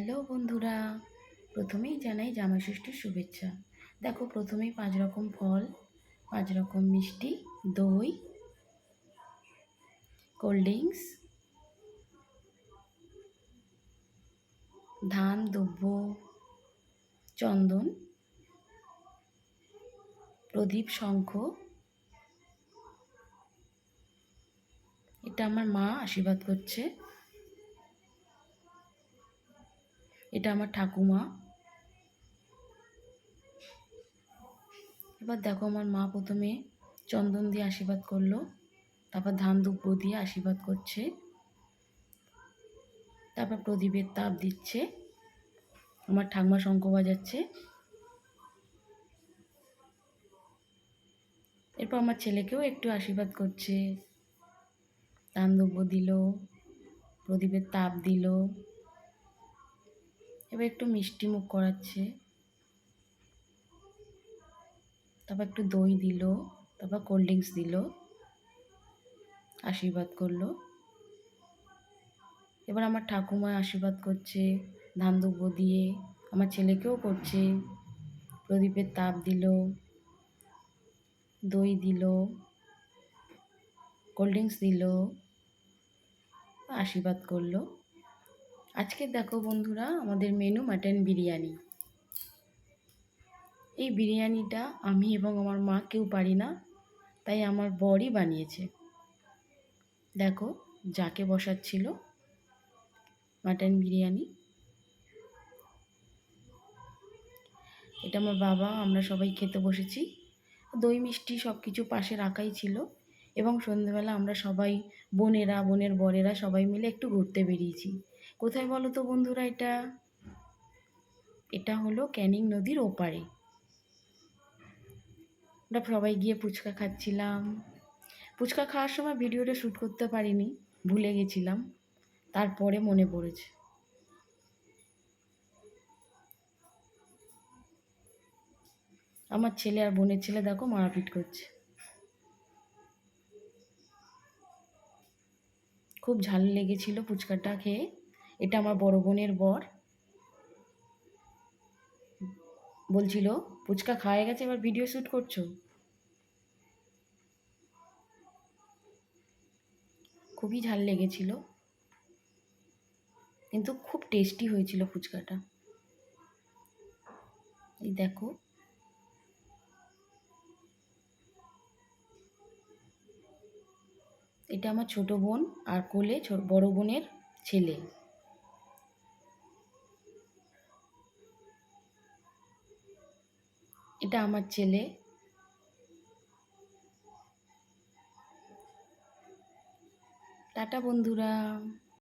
Hello বন্ধুরা, প্রথমেই জানাই জামাই ষষ্ঠীর শুভেচ্ছা। দেখো, প্রথমেই 5 রকম ফল, 5 রকম মিষ্টি, দই, কোল্ড ড্রিঙ্কস, ধান, দুব্য, চন্দন, প্রদীপ, শঙ্খ। এটা আমার মা আশীর্বাদ করছে। এটা আমার ঠাকুমা। এবার দেখো, আমার মা প্রথমে চন্দন দিয়ে আশীর্বাদ করলো, তারপর ধান দুব্য দিয়ে আশীর্বাদ করছে, তারপর প্রদীপের তাপ দিচ্ছে। আমার ঠাকুমা শঙ্খ বাজাচ্ছে। এরপর আমার ছেলেকেও একটু আশীর্বাদ করছে, ধান দুব্য দিল, প্রদীপের তাপ দিল। এবার একটু মিষ্টি মুখ করাচ্ছে, তারপর একটু দই দিল, তারপর কোল্ড ড্রিঙ্কস দিল, আশীর্বাদ করলো। এবার আমার ঠাকুমা আশীর্বাদ করছে ধান দুব্য দিয়ে, আমার ছেলেকেও করছে, প্রদীপের তাপ দিল, দই দিল, কোল্ড ড্রিঙ্কস দিল, আশীর্বাদ করলো। আজকে দেখো বন্ধুরা, আমাদের মেনু মাটন বিরিয়ানি। এই বিরিয়ানিটা আমি এবং আমার মা কেউ পারি না, তাই আমার বরই বানিয়েছে। দেখো, যাকে বসাচ্ছিল মাটন বিরিয়ানি। এটা আমার বাবা, আমরা সবাই খেতে বসেছি। দই মিষ্টি সব কিছু পাশে রাখাই ছিল। এবং সন্ধ্যেবেলা আমরা সবাই বোনেরা, বোনের বরেরা সবাই মিলে একটু ঘুরতে বেরিয়েছি। কোথায় বলো তো বন্ধুরা? এটা হলো ক্যানিং নদীর ওপারে। আমরা সবাই গিয়ে ফুচকা খাচ্ছিলাম। ফুচকা খাওয়ার সময় ভিডিওটা শ্যুট করতে পারিনি, ভুলে গেছিলাম, তারপরে মনে পড়েছে। আমার ছেলে আর বোনের ছেলে দেখো মারপিট করছে। খুব ঝাল লেগেছিল ফুচকাটা খেয়ে। এটা আমার বড় বোনের বর বলছিল, ফুচকা খাওয়া গেছে, এবার ভিডিও শ্যুট করছো। খুবই ঝাল লেগেছিল, কিন্তু খুব টেস্টি হয়েছিল ফুচকাটা। এই দেখো, এটা আমার ছোট বোন আর কোলে বড় বোনের ছেলে। এটা আমার ছেলে। টাটা বন্ধুরা।